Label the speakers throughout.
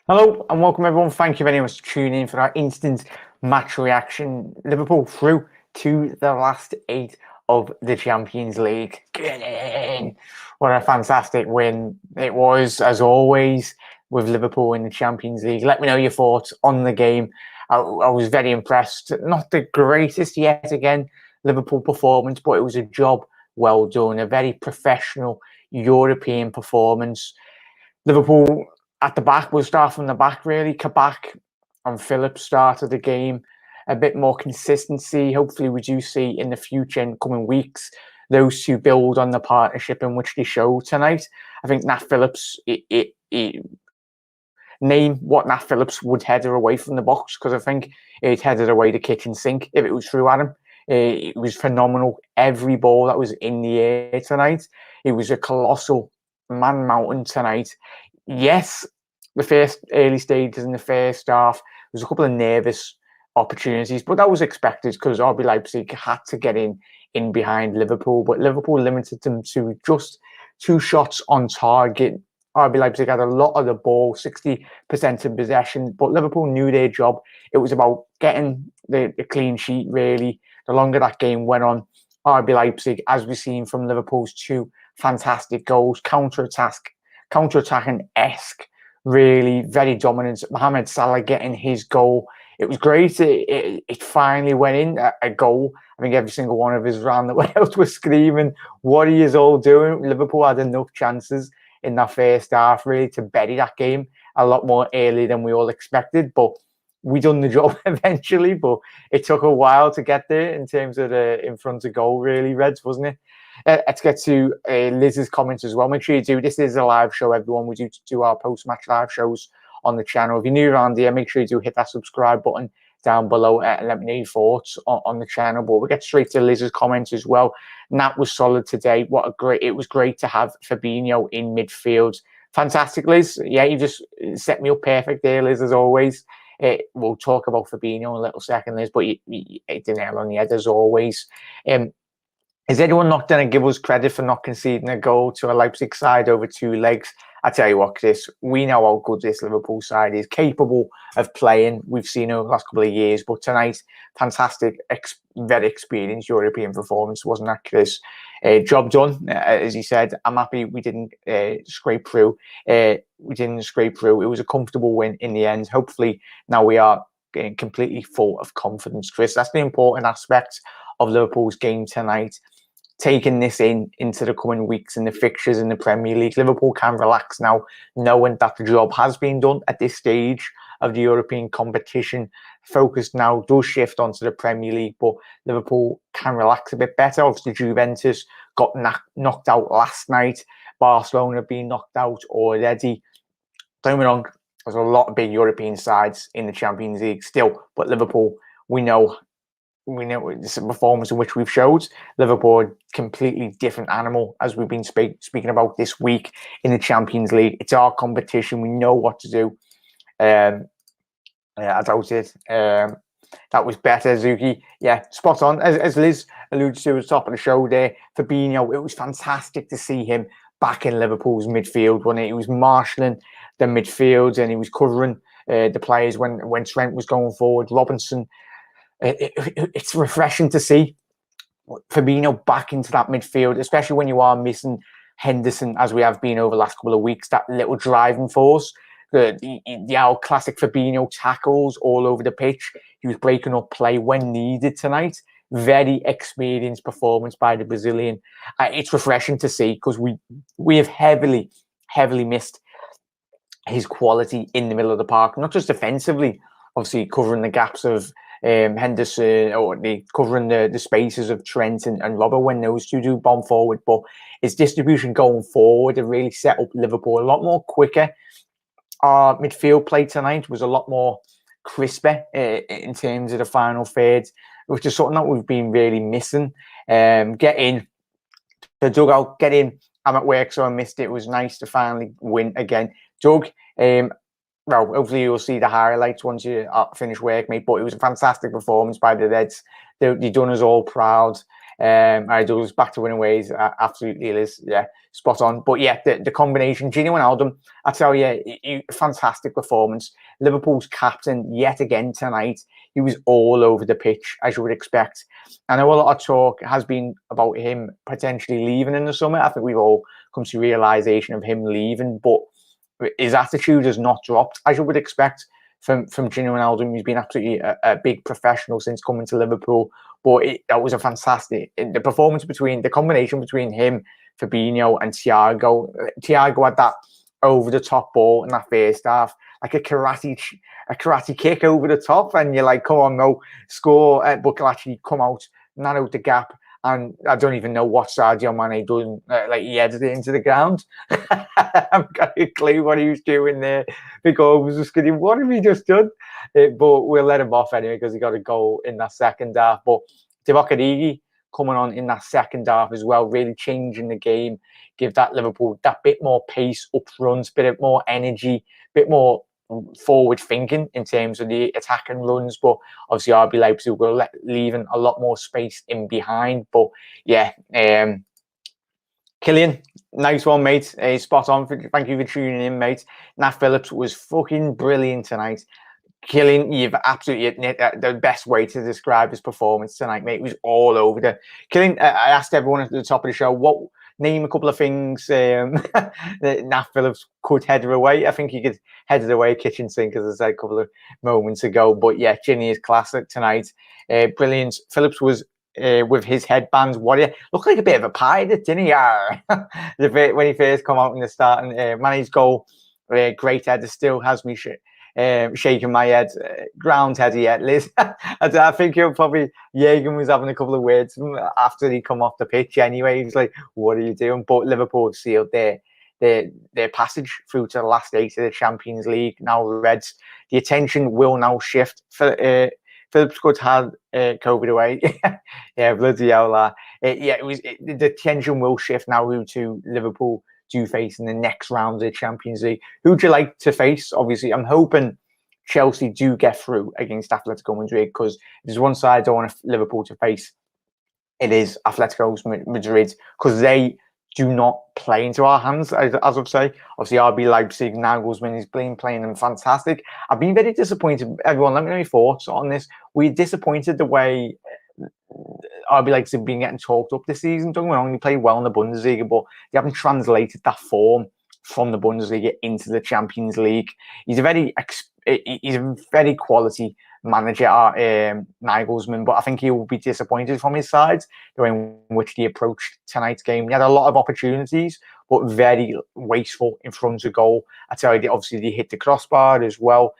Speaker 1: Hello and welcome everyone. Thank you very much for tuning in for our instant match reaction. Liverpool through to the last eight of the Champions League. Get in! What a fantastic win it was, as always, with Liverpool in the Champions League. Let me know your thoughts on the game. I was very impressed. Not the greatest yet again, Liverpool performance, but it was a job well done. A very professional European performance. Liverpool at the back, we'll start from the back really. Kabak and Phillips started the game. A bit more consistency. Hopefully we do see in the future, in coming weeks, those two build on the partnership in which they show tonight. I think Nat Phillips, name what Nat Phillips would header away from the box, because I think it headed away the kitchen sink if it was through at him. It was phenomenal. Every ball that was in the air tonight, it was a colossal man mountain tonight. Yes, the first early stages in the first half, there was a couple of nervous opportunities, but that was expected because RB Leipzig had to get in behind Liverpool, but Liverpool limited them to just 2 shots on target. RB Leipzig had a lot of the ball, 60% in possession, but Liverpool knew their job. It was about getting the clean sheet, really. The longer that game went on, RB Leipzig, as we've seen from Liverpool's 2 fantastic goals, counter-attacking-esque, really very dominant. Mohamed Salah getting his goal. It was great. It finally went in, a goal. I think every single one of us around the world was screaming, what are you all doing? Liverpool had enough chances in that first half, really, to bury that game a lot more early than we all expected. But we done the job eventually, but it took a while to get there in terms of the in front of goal, really, Reds, wasn't it? Let's get to Liz's comments as well. Make sure you do. This is a live show, everyone. We do our post-match live shows on the channel. If you're new around here, make sure you do hit that subscribe button down below and let me know your thoughts on the channel. But we'll get straight to Liz's comments as well. Nat was solid today. It was great to have Fabinho in midfield. Fantastic, Liz. Yeah, you just set me up perfect there, Liz, as always. We'll talk about Fabinho in a little second, Liz, but you hit the nail on the head as always. Is anyone not going to give us credit for not conceding a goal to a Leipzig side over 2 legs? I tell you what, Chris, we know how good this Liverpool side is, capable of playing. We've seen over the last couple of years, but tonight, fantastic, very experienced European performance, wasn't that, Chris? Job done, as he said. I'm happy we didn't scrape through. It was a comfortable win in the end. Hopefully, now we are getting completely full of confidence, Chris. That's the important aspect of Liverpool's game tonight. Taking this into the coming weeks and the fixtures in the Premier League, Liverpool can relax now, knowing that the job has been done at this stage of the European competition. Focus now does shift onto the Premier League, but Liverpool can relax a bit better. Obviously, Juventus got knocked out last night. Barcelona have been knocked out already. Don't get me wrong, there's a lot of big European sides in the Champions League still, but Liverpool, we know it's a performance in which we've showed Liverpool completely different animal, as we've been speaking about this week in the Champions League. It's our competition. We know what to do. I doubt it. That was better, Zuki. Yeah, spot on. As Liz alluded to at the top of the show there, Fabinho, it was fantastic to see him back in Liverpool's midfield when he was marshalling the midfield and he was covering the players when Trent was going forward. Robinson. It's refreshing to see Fabinho back into that midfield, especially when you are missing Henderson, as we have been over the last couple of weeks, that little driving force. The old classic Fabinho tackles all over the pitch. He was breaking up play when needed tonight. Very experienced performance by the Brazilian. It's refreshing to see because we have heavily missed his quality in the middle of the park, not just defensively, obviously covering the gaps of Henderson, or covering the spaces of Trent and Robert when those two do bomb forward, but his distribution going forward have really set up Liverpool a lot more quicker. Our midfield play tonight was a lot more crisper in terms of the final third, which is something that we've been really missing. Get in the dugout, get in. I'm at work, so I missed it. It was nice to finally win again. Doug, well, hopefully you'll see the highlights once you finish work, mate. But it was a fantastic performance by the Reds. They done us all proud. I was back to winning ways. Absolutely, Liz. Yeah, spot on. But yeah, the combination, Gini Wijnaldum, I tell you, fantastic performance. Liverpool's captain yet again tonight. He was all over the pitch, as you would expect. I know a lot of talk has been about him potentially leaving in the summer. I think we've all come to realization of him leaving, but his attitude has not dropped, as you would expect from Gini Wijnaldum. He's been absolutely a big professional since coming to Liverpool. But that was a fantastic the performance the combination between him, Fabinho, and Thiago. Thiago had that over the top ball in that first half, like a karate kick over the top, and you're like, come on, no, score, but can actually come out, narrow the gap. And I don't even know what Sadio Mane done. Like, he headed it into the ground. I haven't got a clue what he was doing there, because I was just thinking, what have he just done? But we'll let him off anyway, because he got a goal in that second half. But Divock Origi coming on in that second half as well, really changing the game, give that Liverpool that bit more pace up front, bit more energy, bit more forward thinking in terms of the attacking runs. But obviously RB Leipzig were leaving a lot more space in behind. But yeah, Killian, nice one, mate. Spot on. Thank you for tuning in, mate. Nat Phillips was fucking brilliant tonight. Killian, you've absolutely the best way to describe his performance tonight, mate. It was all over the Killian. I asked everyone at the top of the show, name a couple of things that Nat Phillips could header away. I think he could header away a kitchen sink, as I said a couple of moments ago. But yeah, Ginny is classic tonight. Brilliant. Phillips was with his headbands. Warrior looked like a bit of a pirate, didn't he? When he first come out in the start, and Mane's goal, great header, still has me shaking my head. Ground header yet, Liz. I think he'll probably, Jürgen was having a couple of words after he come off the pitch anyway. He's like, what are you doing? But Liverpool sealed their passage through to the last 8 of the Champions League. Now the Reds, the attention will now shift. Phillips could have COVID away. Yeah, bloody hell. The attention will shift now to Liverpool to face in the next round of the Champions League. Who'd you like to face? Obviously, I'm hoping Chelsea do get through against Atletico Madrid, because there's one side I don't want Liverpool to face. It is Atletico Madrid, because they do not play into our hands, as I've said. Obviously, RB Leipzig, Nagelsmann has been playing them fantastic. I've been very disappointed. Everyone, let me know your thoughts on this. We're disappointed the way RB Leipzig have been getting talked up this season. Don't get me wrong, they play well in the Bundesliga, but they haven't translated that form from the Bundesliga into the Champions League. He's a very quality manager, Nagelsmann, but I think he will be disappointed from his side the way in which he approached tonight's game. He had a lot of opportunities, but very wasteful in front of goal. I tell you, obviously they hit the crossbar as well.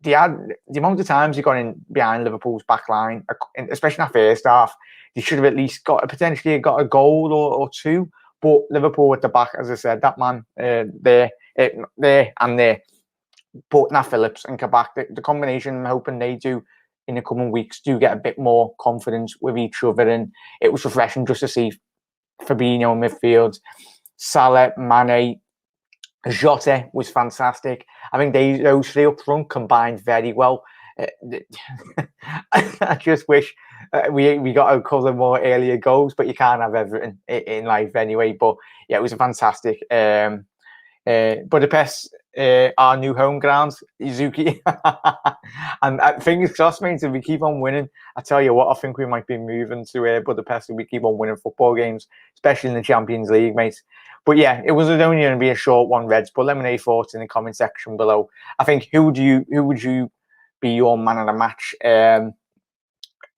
Speaker 1: The amount of times he got in behind Liverpool's back line, especially in that first half, they should have at least potentially got a goal or two. But Liverpool at the back, as I said, that man there and there. But Nat Phillips and Kabak, the combination, I'm hoping they do in the coming weeks do get a bit more confidence with each other. And it was refreshing just to see Fabinho in midfield, Salah, Mane, Jota was fantastic. I think those three up front combined very well. I just wish we got a couple of more earlier goals, but you can't have everything in life anyway. But yeah, it was a fantastic. Budapest, our new home ground, Izuki. And fingers crossed, mate, if we keep on winning, I tell you what, I think we might be moving to Budapest if we keep on winning football games, especially in the Champions League, mate. But yeah, it was only going to be a short one, Reds. But let me know your thoughts in the comment section below. I think who would you be your man of the match?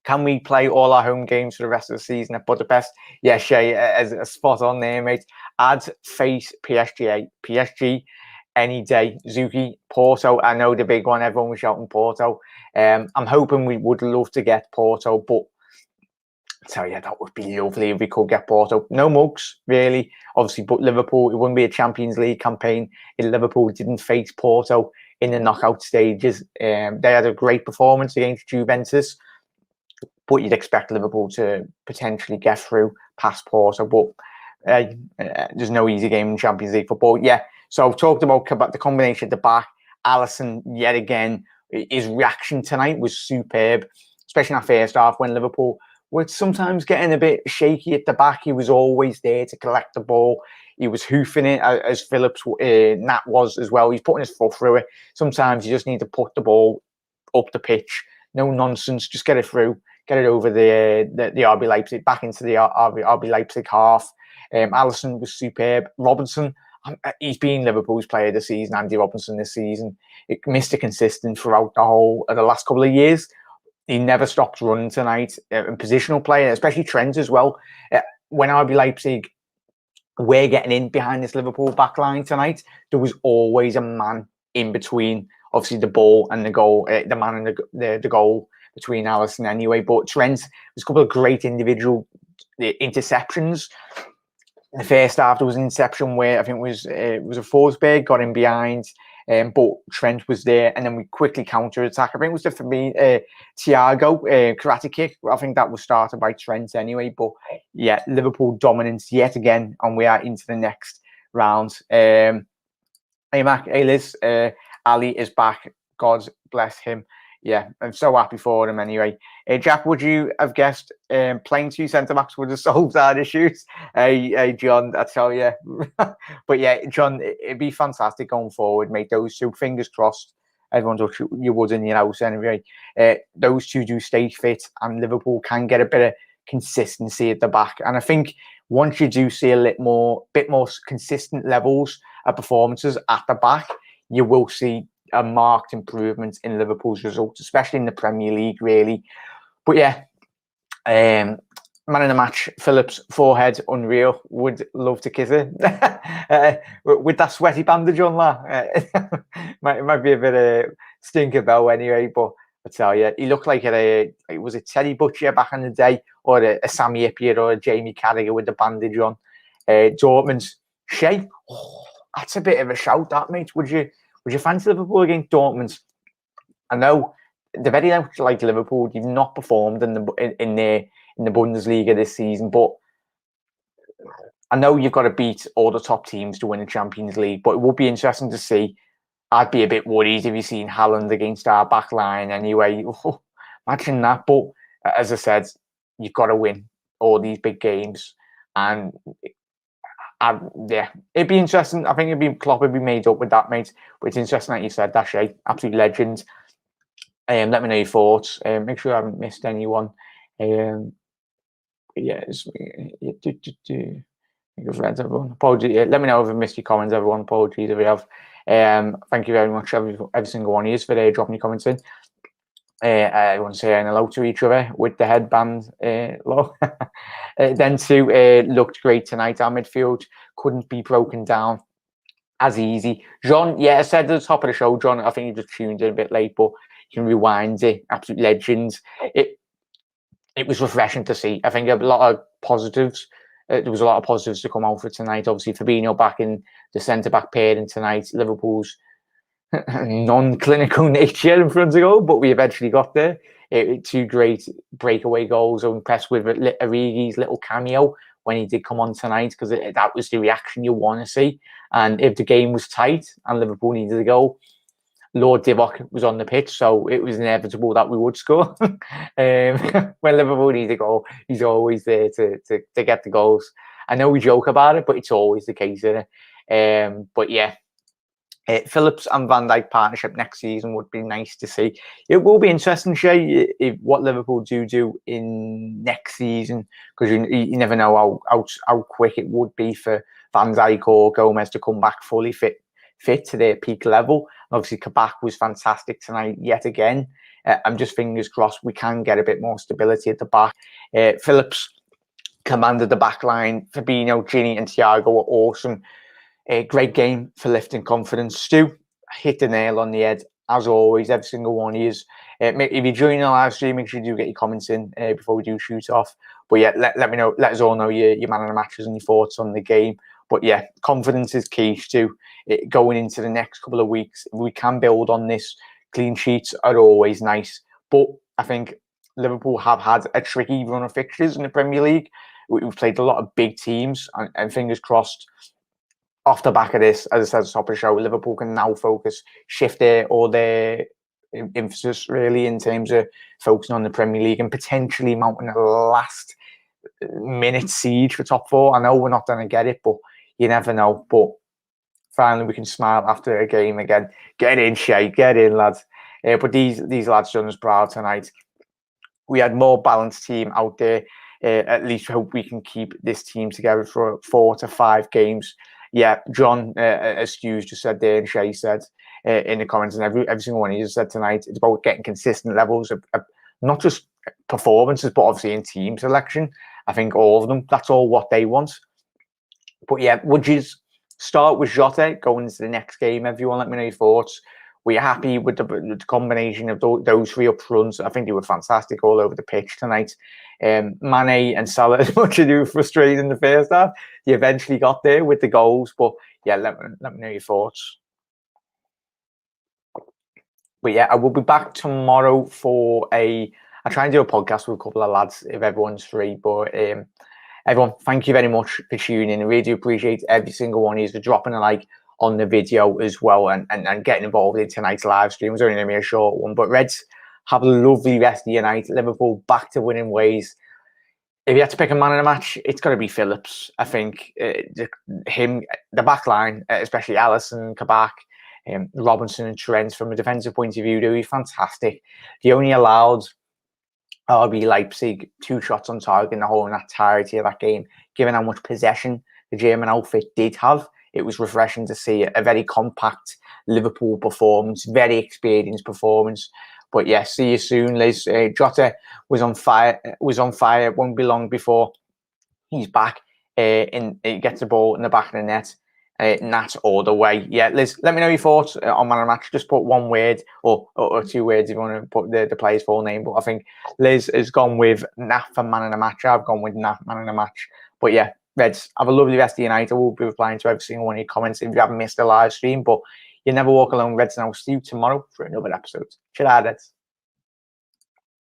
Speaker 1: Can we play all our home games for the rest of the season at Budapest? Yeah, Shay, as a spot on there, mate. I'd face PSG any day. Zuki, Porto, I know the big one. Everyone was shouting Porto. I'm hoping we would love to get Porto, but I tell you, that would be lovely if we could get Porto. No mugs, really. Obviously, but Liverpool, it wouldn't be a Champions League campaign if Liverpool didn't face Porto in the knockout stages. They had a great performance against Juventus, but you'd expect Liverpool to potentially get through past Porto. But there's no easy game in Champions League football. Yeah, so I've talked about the combination at the back. Alisson, yet again, his reaction tonight was superb, especially in that first half when Liverpool were sometimes getting a bit shaky at the back. He was always there to collect the ball. He was hoofing it as Phillips, Nat was as well. He's putting his foot through it. Sometimes you just need to put the ball up the pitch. No nonsense. Just get it through. Get it over the RB Leipzig, back into the RB Leipzig half. Alisson was superb. Robinson, he's been Liverpool's player of the season. Andy Robinson this season. Mr. Consistent throughout the last couple of years. He never stopped running tonight. And positional play, especially Trent as well. When RB Leipzig were getting in behind this Liverpool backline tonight, there was always a man in between, obviously the ball and the goal, the man and the goal between Alisson anyway. But Trent, there's a couple of great individual interceptions. In the first half, there was an interception where I think it was a Forsberg got in behind, but Trent was there, and then we quickly counter-attack. I think it was for me, Thiago karate kick. I think that was started by Trent anyway. But yeah, Liverpool dominance yet again, and we are into the next round. Hey Mac, hey Liz, Ali is back. God bless him. Yeah, I'm so happy for him anyway. Jack, would you have guessed playing two centre-backs would have solved our issues? Hey, John, I tell you. But yeah, John, it'd be fantastic going forward, mate. Those two, fingers crossed. Everyone does you would in your house anyway. Those two do stay fit, and Liverpool can get a bit of consistency at the back. And I think once you do see a bit more consistent levels of performances at the back, you will see a marked improvement in Liverpool's results, especially in the Premier League, really. But yeah, man of the match, Phillips, forehead, unreal. Would love to kiss it. With that sweaty bandage on, might be a bit of stinker bell anyway, but I tell you, he looked like it was a Teddy Butcher back in the day, or a Sammy Ippier or a Jamie Carragher with the bandage on. Dortmund's Shea, that's a bit of a shout, that, mate. Would you fancy Liverpool against Dortmund? I know they're very much like Liverpool. You've not performed in the Bundesliga this season, but I know you've got to beat all the top teams to win the Champions League. But it would be interesting to see. I'd be a bit worried if you seen Haaland against our back line anyway. Imagine that. But as I said, you've got to win all these big games, and yeah, it'd be interesting. I think Klopp would be made up with that, mate. But it's interesting that you said that, Shay. Absolute legend. Let me know your thoughts. Make sure I haven't missed anyone. Yes. I think I've read everyone. Apologies. Let me know if I've missed your comments, everyone. Apologies if we have. Thank you very much, every single one of you, for dropping your comments in. Everyone saying hello to each other with the headband low. Then too, looked great tonight. Our midfield couldn't be broken down as easy. John, yeah, I said at the top of the show, John, I think you just tuned in a bit late, but you can rewind it. Absolute legends. It was refreshing to see. I think a lot of positives. There was a lot of positives to come out for tonight. Obviously, Fabinho back in the centre-back pairing tonight. Liverpool's non-clinical nature in front of goal, but we eventually got there. Two great breakaway goals. I'm impressed with Origi's little cameo when he did come on tonight, because that was the reaction you want to see. And if the game was tight and Liverpool needed a goal, Lord Divock was on the pitch, so it was inevitable that we would score. When Liverpool needs a goal, he's always there to get the goals. I know we joke about it, but it's always the case, isn't it? But yeah, Phillips and Van Dijk partnership next season would be nice to see. It will be interesting, Shay, what Liverpool do in next season, because you never know how quick it would be for Van Dijk or Gomez to come back fully fit to their peak level. And obviously, Kabak was fantastic tonight yet again. I'm just fingers crossed we can get a bit more stability at the back. Phillips commanded the back line. Fabinho, Gini and Thiago were awesome. A great game for lifting confidence. Stu hit the nail on the head, as always, every single one of us. If you're joining the live stream, make sure you do get your comments in before we do shoot off. But yeah, let me know, let us all know your man of the matches and your thoughts on the game. But yeah, confidence is key, Stu. Going into the next couple of weeks, if we can build on this. Clean sheets are always nice. But I think Liverpool have had a tricky run of fixtures in the Premier League. We've played a lot of big teams, and fingers crossed, off the back of this, as I said at the top of the show, Liverpool can now shift all their emphasis really in terms of focusing on the Premier League and potentially mounting a last minute siege for top four. I know we're not going to get it, but you never know. But finally, we can smile after a game again. Get in, Shay. Get in, lads. But these lads done us proud tonight. We had more balanced team out there. At least hope we can keep this team together for 4 to 5 games. Yeah, John, as Stu just said there, and Shay said in the comments, and every single one he just said tonight, it's about getting consistent levels of not just performances, but obviously in team selection. I think all of them, that's all what they want. But yeah, would you start with Jota going into the next game? Everyone, let me know your thoughts. Were you happy with the combination of those three up front? I think they were fantastic all over the pitch tonight. Mane and Salah, as much as you were frustrated in the first half, you eventually got there with the goals. But yeah, let me know your thoughts. But yeah, I will be back tomorrow for I try and do a podcast with a couple of lads if everyone's free. But everyone, thank you very much for tuning in. I really do appreciate every single one of you for dropping a like on the video as well and getting involved in tonight's live stream. It was only going to be a short one. But Reds, have a lovely rest of your night. Liverpool back to winning ways. If you had to pick a man in a match, it's got to be Phillips. I think the back line, especially Alisson, Kabak, Robinson and Trent, from a defensive point of view, they were fantastic. They only allowed RB Leipzig 2 shots on target in the whole entirety of that game. Given how much possession the German outfit did have, it was refreshing to see a very compact Liverpool performance, very experienced performance. But yeah, see you soon, Liz. Jota was on fire. It won't be long before he's back. He gets the ball in the back of the net. Nat all the way. Yeah, Liz, let me know your thoughts on man of the match. Just put one word or 2 words if you want to put the player's full name. But I think Liz has gone with Nat for man of the match. I've gone with Nat man of the match. But yeah, Reds, have a lovely rest of your night. I will be replying to every single one of your comments if you haven't missed the live stream. But you never walk alone, Reds, and I'll see you tomorrow for another episode. Cheers, Reds.